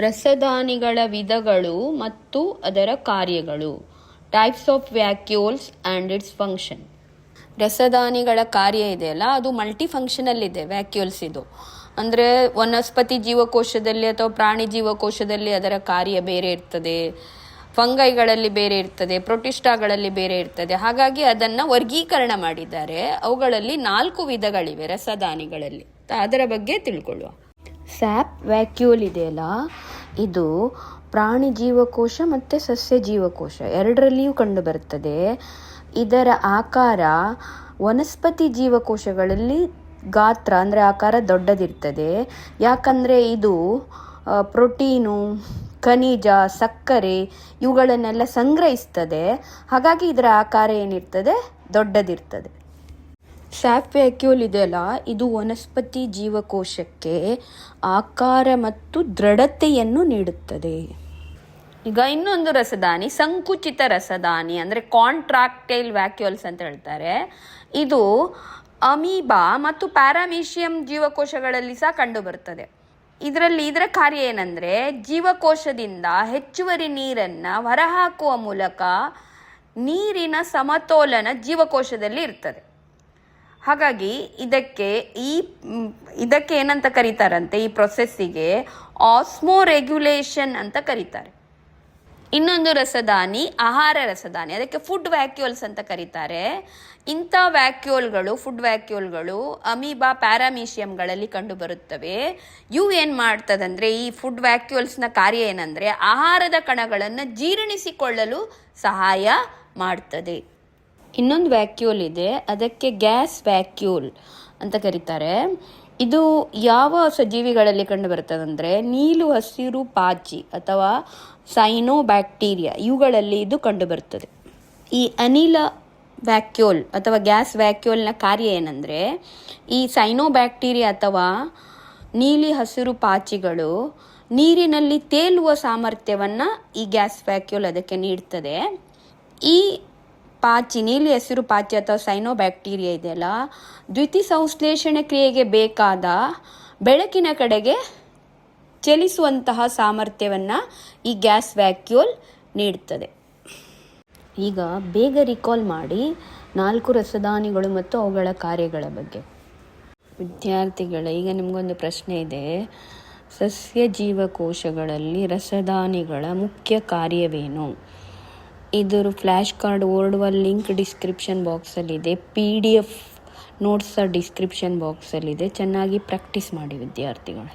ರಸದಾನಿಗಳ ವಿಧಗಳು ಮತ್ತು ಅದರ ಕಾರ್ಯಗಳು. Types of vacuoles and its function. ರಸದಾನಿಗಳ ಕಾರ್ಯ ಇದೆಯಲ್ಲ, ಅದು ಮಲ್ಟಿ ಫಂಕ್ಷನಲ್ ಇದೆ ವ್ಯಾಕ್ಯೂಲ್ಸ್. ಇದು ಅಂದರೆ ವನಸ್ಪತಿ ಜೀವಕೋಶದಲ್ಲಿ ಅಥವಾ ಪ್ರಾಣಿ ಜೀವಕೋಶದಲ್ಲಿ ಅದರ ಕಾರ್ಯ ಬೇರೆ ಇರ್ತದೆ, ಫಂಗೈಗಳಲ್ಲಿ ಬೇರೆ ಇರ್ತದೆ, ಪ್ರೊಟಿಸ್ಟಾಗಳಲ್ಲಿ ಬೇರೆ ಇರ್ತದೆ. ಹಾಗಾಗಿ ಅದನ್ನು ವರ್ಗೀಕರಣ ಮಾಡಿದ್ದಾರೆ. ಅವುಗಳಲ್ಲಿ 4 ವಿಧಗಳಿವೆ ರಸದಾನಿಗಳಲ್ಲಿ. ಅದರ ಬಗ್ಗೆ ತಿಳ್ಕೊಳ್ಳುವ. ಸ್ಯಾಪ್ ವ್ಯಾಕ್ಯೂಲ್ ಇದೆಯಲ್ಲ, ಇದು ಪ್ರಾಣಿ ಜೀವಕೋಶ ಮತ್ತು ಸಸ್ಯ ಜೀವಕೋಶ ಎರಡರಲ್ಲಿಯೂ ಕಂಡು ಬರ್ತದೆ. ಇದರ ಆಕಾರ ವನಸ್ಪತಿ ಜೀವಕೋಶಗಳಲ್ಲಿ ಗಾತ್ರ ಅಂದರೆ ಆಕಾರ ದೊಡ್ಡದಿರ್ತದೆ. ಯಾಕಂದರೆ ಇದು ಪ್ರೋಟೀನು, ಖನಿಜ, ಸಕ್ಕರೆ ಇವುಗಳನ್ನೆಲ್ಲ ಸಂಗ್ರಹಿಸ್ತದೆ. ಹಾಗಾಗಿ ಇದರ ಆಕಾರ ಏನಿರ್ತದೆ, ದೊಡ್ಡದಿರ್ತದೆ. ಸ್ಯಾಪ್ ವ್ಯಾಕ್ಯೂಲ್ ಇದೆಯಲ್ಲ, ಇದು ವನಸ್ಪತಿ ಜೀವಕೋಶಕ್ಕೆ ಆಕಾರ ಮತ್ತು ದೃಢತೆಯನ್ನು ನೀಡುತ್ತದೆ. ಈಗ ಇನ್ನೊಂದು ರಸದಾನಿ ಸಂಕುಚಿತ ರಸದಾನಿ, ಅಂದರೆ ಕಾಂಟ್ರಾಕ್ಟೈಲ್ ವ್ಯಾಕ್ಯೂಲ್ಸ್ ಅಂತ ಹೇಳ್ತಾರೆ. ಇದು ಅಮೀಬಾ ಮತ್ತು ಪ್ಯಾರಾಮೀಷಿಯಂ ಜೀವಕೋಶಗಳಲ್ಲಿ ಸಹ ಕಂಡು ಬರ್ತದೆ. ಇದರ ಕಾರ್ಯ ಏನಂದರೆ ಜೀವಕೋಶದಿಂದ ಹೆಚ್ಚುವರಿ ನೀರನ್ನು ಹೊರಹಾಕುವ ಮೂಲಕ ನೀರಿನ ಸಮತೋಲನ ಜೀವಕೋಶದಲ್ಲಿ ಇರ್ತದೆ. ಹಾಗಾಗಿ ಇದಕ್ಕೆ ಏನಂತ ಕರೀತಾರಂತೆ, ಈ ಪ್ರೊಸೆಸ್ಸಿಗೆ ಆಸ್ಮೋ ರೆಗ್ಯುಲೇಷನ್ ಅಂತ ಕರೀತಾರೆ. ಇನ್ನೊಂದು ರಸದಾನಿ ಆಹಾರ ರಸದಾನಿ, ಅದಕ್ಕೆ ಫುಡ್ ವ್ಯಾಕ್ಯೂಲ್ಸ್ ಅಂತ ಕರೀತಾರೆ. ಇಂಥ ಫುಡ್ ವ್ಯಾಕ್ಯೂಲ್ಗಳು ಅಮೀಬಾ ಪ್ಯಾರಾಮೀಷಿಯಂಗಳಲ್ಲಿ ಕಂಡು ಬರುತ್ತವೆ. ಇವು ಏನು ಮಾಡ್ತದಂದರೆ, ಈ ಫುಡ್ ವ್ಯಾಕ್ಯೂಲ್ಸ್ನ ಕಾರ್ಯ ಏನಂದರೆ ಆಹಾರದ ಕಣಗಳನ್ನು ಜೀರ್ಣಿಸಿಕೊಳ್ಳಲು ಸಹಾಯ ಮಾಡ್ತದೆ. ಇನ್ನೊಂದು ವ್ಯಾಕ್ಯೂಲ್ ಇದೆ, ಅದಕ್ಕೆ ಗ್ಯಾಸ್ ವ್ಯಾಕ್ಯೂಲ್ ಅಂತ ಕರೀತಾರೆ. ಇದು ಯಾವ ಸಜೀವಿಗಳಲ್ಲಿ ಕಂಡು ಬರ್ತದಂದರೆ ನೀಲು ಹಸಿರು ಪಾಚಿ ಅಥವಾ ಸೈನೋಬ್ಯಾಕ್ಟೀರಿಯಾ ಇವುಗಳಲ್ಲಿ ಇದು ಕಂಡು ಬರ್ತದೆ. ಈ ಅನಿಲ ವ್ಯಾಕ್ಯೂಲ್ ಅಥವಾ ಗ್ಯಾಸ್ ವ್ಯಾಕ್ಯೂಲ್ನ ಕಾರ್ಯ ಏನಂದರೆ, ಈ ಸೈನೋಬ್ಯಾಕ್ಟೀರಿಯಾ ಅಥವಾ ನೀಲಿ ಹಸಿರು ಪಾಚಿಗಳು ನೀರಿನಲ್ಲಿ ತೇಲುವ ಸಾಮರ್ಥ್ಯವನ್ನು ಈ ಗ್ಯಾಸ್ ವ್ಯಾಕ್ಯೂಲ್ ಅದಕ್ಕೆ ನೀಡ್ತದೆ. ಈ ನೀಲಿ ಹಸಿರು ಪಾಚಿ ಅಥವಾ ಸೈನೋಬ್ಯಾಕ್ಟೀರಿಯಾ ಇದೆಯಲ್ಲ, ದ್ಯುತಿಸಂಶ್ಲೇಷಣೆ ಕ್ರಿಯೆಗೆ ಬೇಕಾದ ಬೆಳಕಿನ ಕಡೆಗೆ ಚಲಿಸುವಂತಹ ಸಾಮರ್ಥ್ಯವನ್ನು ಈ ಗ್ಯಾಸ್ ವ್ಯಾಕ್ಯೂಲ್ ನೀಡುತ್ತದೆ. ಈಗ ಬೇಗ ರಿಕಾಲ್ ಮಾಡಿ 4 ರಸದಾನಿಗಳು ಮತ್ತು ಅವುಗಳ ಕಾರ್ಯಗಳ ಬಗ್ಗೆ. ವಿದ್ಯಾರ್ಥಿಗಳೇ, ಈಗ ನಿಮಗೊಂದು ಪ್ರಶ್ನೆ ಇದೆ. ಸಸ್ಯ ಜೀವಕೋಶಗಳಲ್ಲಿ ರಸದಾನಿಗಳ ಮುಖ್ಯ ಕಾರ್ಯವೇನು? ಇದರ ಫ್ಲ್ಯಾಶ್ ಕಾರ್ಡ್ ಓರ್ಡುವ ಲಿಂಕ್ ಡಿಸ್ಕ್ರಿಪ್ಷನ್ ಬಾಕ್ಸಲ್ಲಿದೆ. PDF ನೋಟ್ಸ್ ಡಿಸ್ಕ್ರಿಪ್ಷನ್ ಬಾಕ್ಸಲ್ಲಿದೆ. ಚೆನ್ನಾಗಿ ಪ್ರಾಕ್ಟೀಸ್ ಮಾಡಿ ವಿದ್ಯಾರ್ಥಿಗಳು.